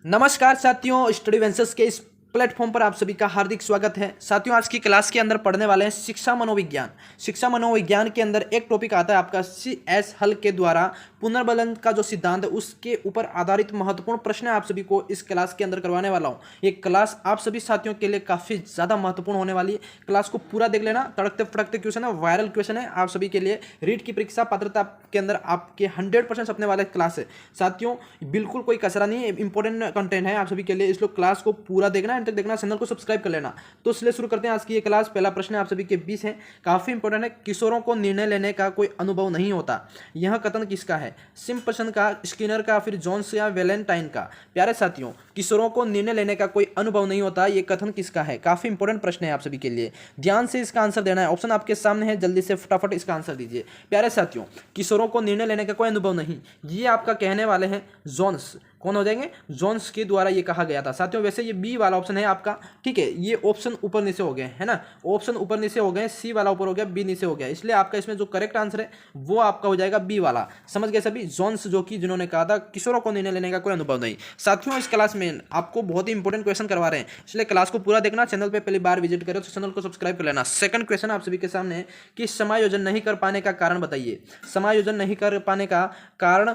नमस्कार साथियों, study ventures के इस प्लेटफॉर्म पर आप सभी का हार्दिक स्वागत है। साथियों, आज की क्लास के अंदर पढ़ने वाले हैं शिक्षा मनोविज्ञान। शिक्षा मनोविज्ञान के अंदर एक टॉपिक आता है आपका CS हल के द्वारा पुनर्बलन का जो सिद्धांत है उसके ऊपर आधारित महत्वपूर्ण प्रश्न आप सभी को इस क्लास के अंदर करवाने वाला हूं। ये क्लास आप सभी साथियों के लिए काफी ज्यादा महत्वपूर्ण होने वाली है। क्लास को पूरा देख लेना, तड़कते फड़कते क्वेश्चन है, वायरल क्वेश्चन है आप सभी के लिए। रीट की परीक्षा पात्रता के अंदर आपके 100% सपने वाले क्लास है साथियों, बिल्कुल कोई कसरा नहीं है, इंपॉर्टेंट कंटेंट है आप सभी के लिए। इसलिए क्लास को पूरा देखना, तक देखना, चैनल को सब्सक्राइब कर लेना। तो इसलिए शुरू करते हैं आज की ये क्लास। पहला प्रश्न आप सभी के बीच है, काफी इंपॉर्टेंट है। किशोरों को निर्णय लेने का कोई अनुभव नहीं होता, यह कथन किसका है? सिम्पसन का, स्किनर का, फिर जोन्स या वैलेंटाइन का? प्यारे साथियों, किशोरों को निर्णय लेने का कोई अनुभव नहीं होता, यह कथन किसका है? काफी इंपॉर्टेंट प्रश्न है आप सभी के लिए, ध्यान से इसका आंसर देना है। ऑप्शन आपके सामने है, जल्दी से फटाफट इसका आंसर दीजिए। प्यारे साथियों, किशोरों को निर्णय लेने का कोई अनुभव नहीं, ये आपका कहने वाले हैं जोन्स। कौन हो जाएंगे? जोन्स के द्वारा ये कहा गया था साथियों। वैसे ये बी वाला ऑप्शन है आपका, ठीक है। ये ऑप्शन ऊपर नीचे हो गए है ना, ऑप्शन ऊपर नीचे हो गए, सी वाला ऊपर हो गया, बी नीचे हो गया, इसलिए आपका इसमें जो करेक्ट आंसर है वो आपका हो जाएगा बी वाला। समझ गए सभी? जोन्स, जो कि जिन्होंने कहा था किशोरों को निर्णय लेने का कोई अनुभव नहीं। साथियों, इस क्लास में आपको बहुत ही इंपॉर्टेंट क्वेश्चन करवा रहे हैं, इसलिए क्लास को पूरा देखना। चैनल पर पहली बार विजिट करो तो चैनल को सब्सक्राइब कर लेना। सेकंड क्वेश्चन आप सभी के सामने है कि समायोजन नहीं कर पाने का कारण बताइए। समायोजन नहीं कर पाने का कारण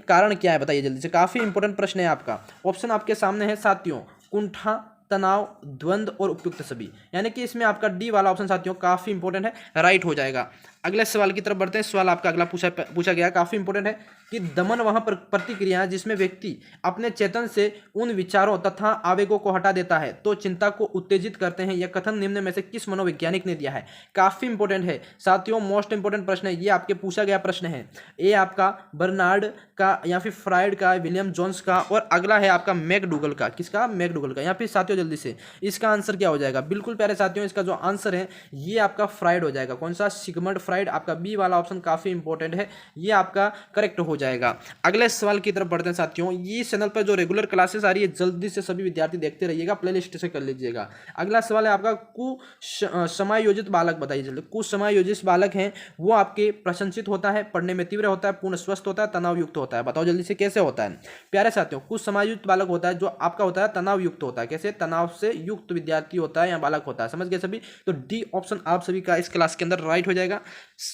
कारण क्या है बताइए जल्दी से। काफी इंपॉर्टेंट प्रश्न है आपका। ऑप्शन आपके सामने है साथियों, कुंठा, तनाव, द्वंद्व और उपयुक्त सभी, यानी कि इसमें आपका डी वाला ऑप्शन साथियों काफी इंपॉर्टेंट है, राइट हो जाएगा। अगले सवाल की तरफ बढ़ते हैं। सवाल आपका अगला पूछा गया, काफी इंपॉर्टेंट है कि दमन वह प्रतिक्रिया जिसमें व्यक्ति अपने चेतन से उन विचारों तथा आवेगों को हटा देता है तो चिंता को उत्तेजित करते हैं, यह कथन निम्न में से किस मनोवैज्ञानिक ने दिया है? काफी इंपॉर्टेंट है साथियों, मोस्ट इंपॉर्टेंट प्रश्न है ये, आपके पूछा गया प्रश्न है। ए आपका बर्नार्ड का, या फिर फ्राइड का, विलियम जोन्स का, और अगला है आपका मैकडूगल का। किसका? मैकडूगल का। यहाँ फिर साथियों जल्दी से इसका आंसर क्या हो जाएगा? बिल्कुल प्यारे साथियों, इसका जो आंसर है ये आपका फ्राइड हो जाएगा। कौन सा? Sigmund Freud. आपका बी वाला ऑप्शन काफी इंपॉर्टेंट है, ये आपका करेक्ट हो जाएगा। अगले सवाल की तरफ बढ़ते हैं साथियों। ये चैनल पर जो रेगुलर क्लासेस आ रही है जल्दी से सभी विद्यार्थी देखते रहिएगा, प्लेलिस्ट से कर लीजिएगा। अगला सवाल है आपका कुसमायोजित बालक बताइए जल्दी। कुसमायोजित बालक है वो आपके प्रशंसित होता है, पढ़ने में तीव्र होता है, पूर्ण स्वस्थ होता है, तनाव युक्त होता है। बताओ जल्दी से कैसे होता है? प्यारे साथियों, कुसमायोजित बालक होता है जो आपका होता है तनाव युक्त होता है। कैसे? तनाव से युक्त विद्यार्थी होता है या बालक होता है। समझ गए सभी? तो डी ऑप्शन आप सभी का इस क्लास के अंदर राइट हो जाएगा।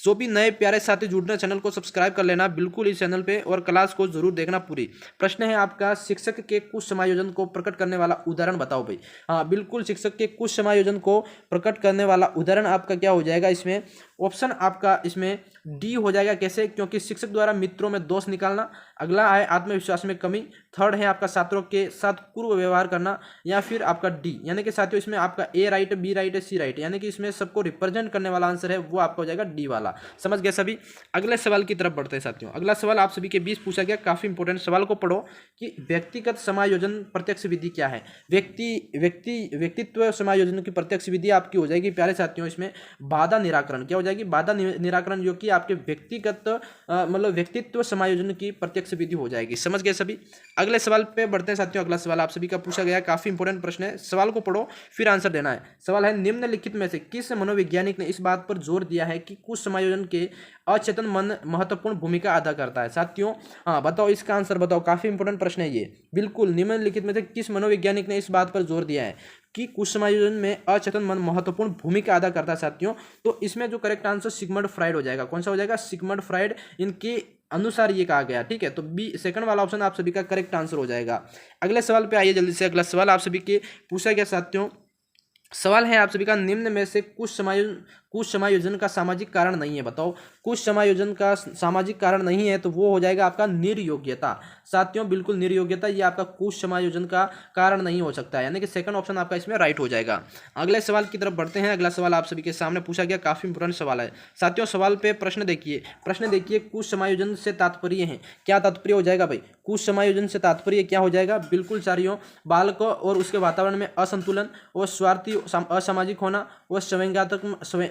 जो भी नए प्यारे साथी जुड़ रहे, चैनल को सब्सक्राइब कर लेना बिल्कुल इस चैनल पे, और क्लास को जरूर देखना पूरी। प्रश्न है आपका, शिक्षक के कुछ समायोजन को प्रकट करने वाला उदाहरण बताओ भाई। हाँ बिल्कुल, शिक्षक के कुछ समायोजन को प्रकट करने वाला उदाहरण आपका क्या हो जाएगा इसमें? ऑप्शन आपका इसमें डी हो जाएगा। कैसे? क्योंकि शिक्षक द्वारा मित्रों में दोष निकालना। अगला है आत्मविश्वास में कमी। थर्ड है आपका छात्रों के साथ कुरूप व्यवहार करना, या फिर आपका डी, यानी कि साथियों इसमें आपका ए राइट, बी राइट है, सी राइट, यानी कि इसमें सबको रिप्रेजेंट करने वाला आंसर है वो आपका हो जाएगा डी वाला। समझ गए सभी? अगले सवाल की तरफ बढ़ते हैं साथियों। अगला सवाल आप सभी के बीच पूछा गया, काफी इंपॉर्टेंट सवाल को पढ़ो कि व्यक्तिगत समायोजन प्रत्यक्ष विधि क्या है? व्यक्तित्व समायोजन की प्रत्यक्ष विधि आपकी हो जाएगी प्यारे साथियों इसमें बाधा निराकरण। क्या हो जाएगी? बाधा निराकरण, जो कि आपके व्यक्तिगत मतलब व्यक्तित्व समायोजन की प्रत्यक्ष विधि हो जाएगी। समझ गए सभी? अगले सवाल पे बढ़ते हैं साथियों। अगला सवाल आप सभी का पूछा गया, काफी इंपॉर्टेंट प्रश्न है, सवाल को पढ़ो फिर आंसर देना है। सवाल है, निम्नलिखित में से किस मनोवैज्ञानिक ने इस बात पर जोर दिया है कि कुछ समायोजन के अचेतन मन महत्वपूर्ण भूमिका अदा करता है? साथियों हाँ बताओ इसका आंसर बताओ, काफी इंपॉर्टेंट प्रश्न है ये। बिल्कुल, निम्नलिखित में से किस मनोवैज्ञानिक ने इस बात पर जोर दिया है कि कुछ समायोजन में अचेतन मन महत्वपूर्ण भूमिका अदा करता है साथियों? तो इसमें जो करेक्ट आंसर सिगमंड फ्राइड हो जाएगा। कौन सा हो जाएगा? सिगमंड फ्राइड, इनके अनुसार ये कहा गया। ठीक है, तो बी सेकंड वाला ऑप्शन आप सभी का करेक्ट आंसर हो जाएगा। अगले सवाल पे आइए जल्दी से। अगला सवाल आप सभी के पूछा गया साथियों, सवाल है आप सभी का, निम्न में से कुछ समायोजन का सामाजिक कारण नहीं है। बताओ कुछ समायोजन का सामाजिक कारण नहीं है, तो वो हो जाएगा आपका निर्योग्यता। साथियों बिल्कुल निर्योग्यता, ये आपका कुछ समायोजन का कारण नहीं हो सकता है, यानी कि सेकंड ऑप्शन आपका इसमें राइट हो जाएगा। अगले सवाल की तरफ बढ़ते हैं। अगला सवाल आप सभी के सामने पूछा गया, काफी इंपॉर्टेंट सवाल है साथियों। सवाल पे प्रश्न देखिए, कुछ समायोजन से तात्पर्य है। क्या तात्पर्य हो जाएगा भाई? कुछ समायोजन से तात्पर्य क्या हो जाएगा? बिल्कुल साथियों, बालक और उसके वातावरण में असंतुलन और स्वार्थी असामाजिक होना और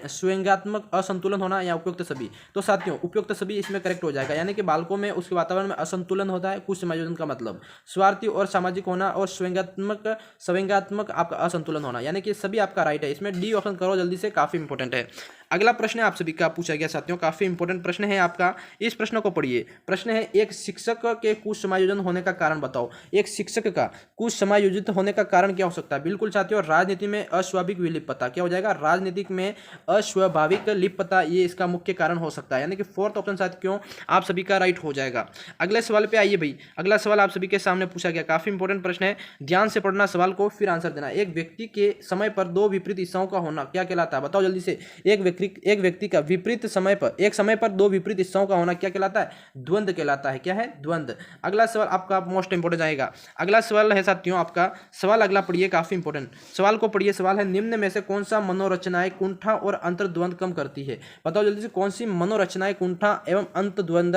स्वयंगात्मक असंतुलन होना, या उपयुक्त सभी। तो साथियों उपयुक्त सभी इसमें करेक्ट हो जाएगा, यानी कि बालकों में उसके वातावरण में असंतुलन होता है। कुछ समायोजन का मतलब स्वार्थी और सामाजिक होना और स्वयंगात्मक आपका असंतुलन होना, यानी कि सभी आपका राइट है। इसमें डी ऑप्शन करो जल्दी से, काफी इंपॉर्टेंट है। अगला प्रश्न आप सभी का पूछा गया साथियों, काफी इंपॉर्टेंट प्रश्न है आपका। इस प्रश्न को पढ़िए। प्रश्न है, एक शिक्षक के कुसमायोजन होने का कारण बताओ। एक शिक्षक का कुसमायोजित होने का कारण क्या हो सकता है? बिल्कुल साथियों, राजनीति में अस्वाभाविक विलिप्तता। क्या हो जाएगा? राजनीतिक में अस्वाभाविक लिप्तता, ये इसका मुख्य कारण हो सकता है, यानी कि फोर्थ ऑप्शन साथियों आप सभी का राइट हो जाएगा। अगले सवाल पे आइए भाई। अगला सवाल आप सभी के सामने पूछा गया, काफी इंपॉर्टेंट प्रश्न है, ध्यान से पढ़ना सवाल को फिर आंसर देना। एक व्यक्ति के समय पर दो विपरीत दिशाओं का होना क्या कहलाता है? बताओ जल्दी से। एक व्यक्ति का विपरीत समय पर, एक समय पर दो विपरीत दिशाओं का होना क्या कहलाता है? द्वंद्व कहलाता है। क्या है? द्वंद्व। अगला सवाल आपका मोस्ट इंपोर्टेंट आएगा। अगला सवाल है साथियों आपका, सवाल अगला पढ़िए, काफी इंपोर्टेंट सवाल को पढ़िए। सवाल है, निम्न में से कौन सा मनोरचनाएं कुंठा और अंतर्द्वंद कम करती है? बताओ जल्दी से, कौन सी मनोरचनाएं कुंठा एवं अंतर्द्वंद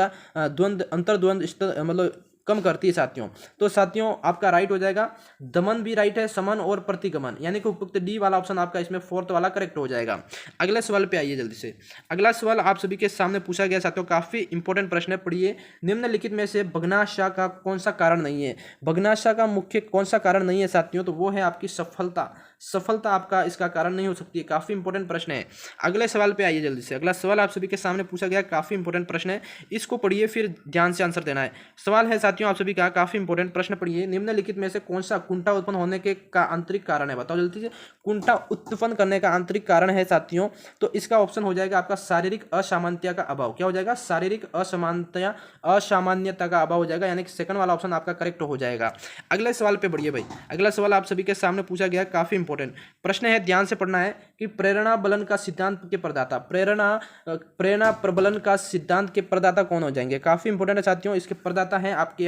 मतलब कम करती है साथियों? तो साथियों आपका राइट हो जाएगा, दमन भी राइट है, समन और प्रतिगमन, यानी कि उपयुक्त डी वाला ऑप्शन आपका इसमें फोर्थ वाला करेक्ट हो जाएगा। अगले सवाल पे आइए जल्दी से। अगला सवाल आप सभी के सामने पूछा गया साथियों, काफी इंपॉर्टेंट प्रश्न है, पढ़िए। निम्नलिखित में से भग्नाशा का कौन सा कारण नहीं है? भग्नाशा का मुख्य कौन सा कारण नहीं है साथियों? तो वो है आपकी सफलता। सफलता आपका इसका कारण नहीं हो सकती है। काफी इंपॉर्टेंट प्रश्न है। अगले सवाल पे आइए जल्दी से। अगला सवाल आप सभी के सामने पूछा गया, काफी इंपॉर्टेंट प्रश्न है, इसको पढ़िए फिर ध्यान से आंसर देना है। सवाल है साथियों आप सभी का, काफी इंपॉर्टेंट प्रश्न पढ़िए। निम्नलिखित में से कौन सा कुंठा उत्पन्न होने के का आंतरिक कारण है? बताओ जल्दी से। कुंठा उत्पन्न करने का आंतरिक कारण है साथियों, तो इसका ऑप्शन हो जाएगा आपका शारीरिक असामान्यता का अभाव। क्या हो जाएगा? शारीरिक असामान्यता का अभाव हो जाएगा, यानी कि सेकंड वाला ऑप्शन आपका करेक्ट हो जाएगा। अगले सवाल पे बढ़िए भाई। अगला सवाल आप सभी के सामने पूछा गया, काफी इंपॉर्टेंट प्रश्न है, ध्यान से पढ़ना है कि प्रेरणा बलन का सिद्धांत के प्रदाता, प्रेरणा प्रबलन का सिद्धांत के प्रदाता कौन हो जाएंगे? काफी इंपॉर्टेंट है साथियों। इसके प्रदाता है आपके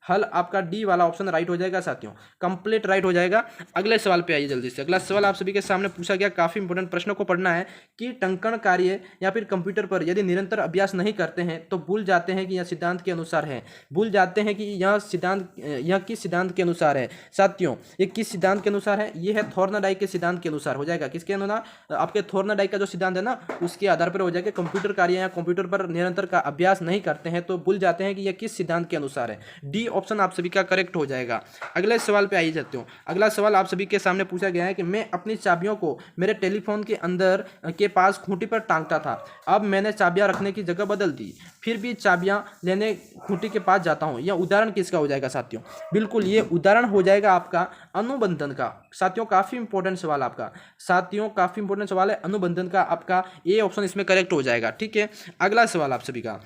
हल आपका डी वाला ऑप्शन राइट हो जाएगा साथियों, कंप्लीट राइट हो जाएगा। अगले सवाल पे आइए जल्दी से। अगला सवाल आप सभी के सामने पूछा गया, काफी इंपॉर्टेंट प्रश्नों को पढ़ना है कि टंकण कार्य या फिर कंप्यूटर पर यदि निरंतर अभ्यास नहीं करते हैं तो भूल जाते हैं कि यह सिद्धांत के अनुसार है। भूल जाते हैं कि यह किस सिद्धांत के अनुसार है साथियों? ये किस सिद्धांत के अनुसार है? ये है थॉर्नडाइक के सिद्धांत के अनुसार हो जाएगा। किसके अनुसार? आपके थॉर्नडाइक का जो सिद्धांत है ना, उसके आधार पर हो जाएगा। कंप्यूटर कार्य या कंप्यूटर पर निरंतर का अभ्यास नहीं करते हैं तो भूल जाते हैं कि यह किस सिद्धांत के अनुसार है। डी ऑप्शन आप सभी का करेक्ट हो जाएगा। अगले सवाल पे आइए जाते हो। अगला सवाल आप सभी के सामने पूछा गया है कि मैं अपनी चाबियों को मेरे टेलीफोन के अंदर के पास खूंटी पर टांगता था, अब मैंने चाबियां रखने की जगह बदल दी, फिर भी चाबियां लेने खूंटी के पास जाता हूं। यह उदाहरण किसका हो जाएगा साथियों? बिल्कुल ये उदाहरण हो जाएगा आपका अनुबंधन का। साथियों काफी इंपॉर्टेंट सवाल आपका, साथियों काफी इंपॉर्टेंट सवाल है अनुबंधन का, आपका ए ऑप्शन इसमें करेक्ट हो जाएगा। ठीक है, अगला सवाल आप सभी का,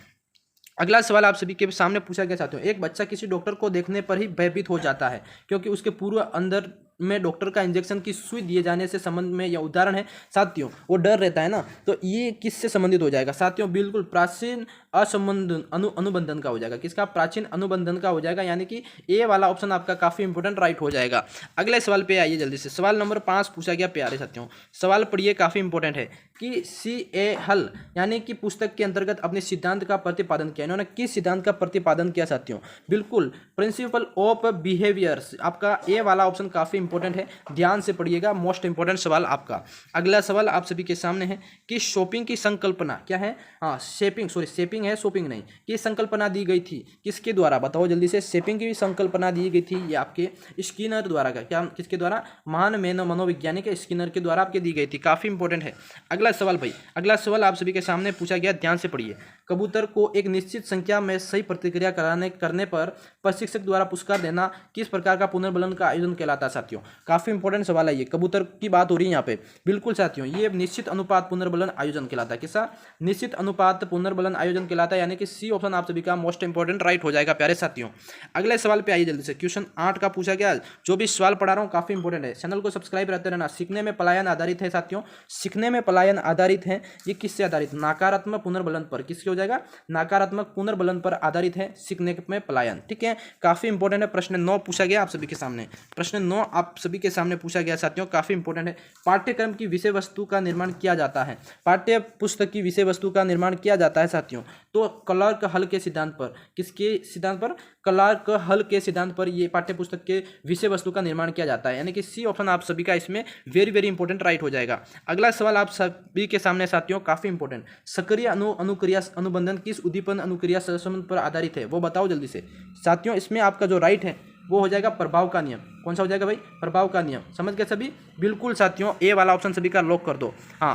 अगला सवाल आप सभी के सामने पूछा गया साथियों, एक बच्चा किसी डॉक्टर को देखने पर ही भयभीत हो जाता है क्योंकि उसके पूर्व अंदर में डॉक्टर का इंजेक्शन की सुई दिए जाने से संबंध में यह उदाहरण है साथियों, वो डर रहता है ना, तो ये किससे संबंधित हो जाएगा साथियों? बिल्कुल प्राचीन असंबंधन अनुबंधन का हो जाएगा। किसका? प्राचीन अनुबंधन का हो जाएगा, यानी कि ए वाला ऑप्शन आपका काफी इंपोर्टेंट राइट हो जाएगा। अगले सवाल पे आइए जल्दी से। सवाल नंबर 5 पूछा गया प्यारे साथियों, सवाल पढ़िए, काफी इंपोर्टेंट है कि C.A. हल यानी कि पुस्तक के अंतर्गत अपने सिद्धांत का प्रतिपादन किया। इन्होंने किस सिद्धांत का प्रतिपादन किया साथियों? बिल्कुल प्रिंसिपल ऑफ बिहेवियर्स, आपका ए वाला ऑप्शन काफी इंपॉर्टेंट है, ध्यान से पढ़िएगा, मोस्ट इंपॉर्टेंट सवाल आपका। अगला सवाल आप सभी के सामने है कि शॉपिंग की संकल्पना क्या है? हाँ शेपिंग है, शॉपिंग नहीं। की संकल्पना दी गई थी किसके द्वारा? बताओ जल्दी से। शेपिंग की संकल्पना दी गई थी ये आपके स्किनर द्वारा। क्या किसके द्वारा? महान मनोवैज्ञानिक स्किनर के द्वारा आपके दी गई थी। काफी इंपॉर्टेंट है। अगला सवाल भाई, अगला सवाल आप सभी के सामने पूछा गया, ध्यान से पढ़िए। कबूतर को एक निश्चित संख्या में सही प्रतिक्रिया करने पर प्रशिक्षक द्वारा पुरस्कार देना किस प्रकार का पुनर्बलन का आयोजन कहलाता है साथियों? काफी इंपॉर्टेंट सवाल है ये, कबूतर की बात हो रही है यहाँ पे। बिल्कुल साथियों, ये निश्चित अनुपात पुनर्बलन आयोजन कहलाता है। किसका? निश्चित अनुपात पुनर्बलन आयोजन कहलाता है, यानी कि सी ऑप्शन आप सभी का मोस्ट इंपॉर्टेंट राइट हो जाएगा प्यारे साथियों। अगले सवाल पे आइए जल्दी से। क्वेश्चन 8 का पूछा गया, जो भी सवाल पढ़ा रहा हूँ काफी इंपॉर्टेंट है, चैनल को सब्सक्राइब रहते रहना। सीखने में पलायन आधारित है साथियों, सीखने में पलायन आधारित है। ये किससे आधारित? नकारात्मक पुनर्बलन पर। किसके हो जाएगा? नकारात्मक पुनर्बलन पर आधारित है सीखने में पलायन। ठीक है, काफी इंपॉर्टेंट है। प्रश्न 9 पूछा गया आप सभी के सामने। प्रश्न 9 आप सभी के सामने पूछा गया साथियों, काफी इंपॉर्टेंट है। पाठ्यक्रम की विषय वस्तु का निर्माण किया जाता है, पाठ्य पुस्तक की विषय वस्तु का निर्माण किया जाता है साथियों, तो क्लार्क हल के सिद्धांत पर। किसके सिद्धांत पर? क्लार्क हल के सिद्धांत पर ये पाठ्य पुस्तक के विषय वस्तु का निर्माण किया जाता है, यानी कि सी ऑप्शन आप सभी का इसमें वेरी वेरी इंपॉर्टेंट राइट हो जाएगा। अगला सवाल आप सभी के सामने साथियों, काफी इंपॉर्टेंट, सक्रिय अनुक्रिया अनुबंधन किस उद्दीपन अनुक्रिया संबंध पर आधारित है? वो बताओ जल्दी से साथियों। इसमें आपका जो राइट है वो हो जाएगा प्रभाव का नियम। कौन सा हो जाएगा भाई? प्रभाव का नियम। समझ गए सभी? बिल्कुल साथियों, ए वाला ऑप्शन सभी का लॉक कर दो। हाँ,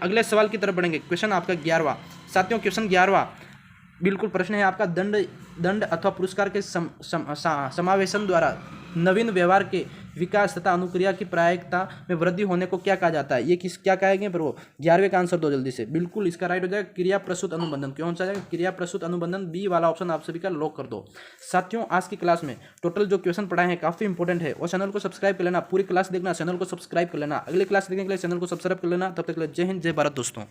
अगले सवाल की तरफ बढ़ेंगे। क्वेश्चन आपका 11वां। साथियों क्वेश्चन 11वां बिल्कुल प्रश्न है आपका, दंड अथवा पुरस्कार के समावेशन द्वारा नवीन व्यवहार के विकास तथा अनुक्रिया की प्रायिकता में वृद्धि होने को क्या कहा जाता है? ये क्या कहेंगे पर वो 11वें का आंसर दो जल्दी से। बिल्कुल इसका राइट हो जाएगा क्रिया प्रसूत अनुबंधन। कौन सा जाएगा? क्रिया प्रसूत अनुबंधन, बी वाला ऑप्शन आप सभी का लॉक कर दो। साथियों आज की क्लास में टोटल जो क्वेश्चन पढ़ाए हैं काफी इंपॉर्टेंट है और चैनल को सब्सक्राइब कर लेना, पूरी क्लास देखना, चैनल को सब्सक्राइब कर लेना। अगली क्लास देखने के लिए चैनल को सब्सक्राइब कर लेना। तब तक के लिए जय हिंद, जय भारत दोस्तों।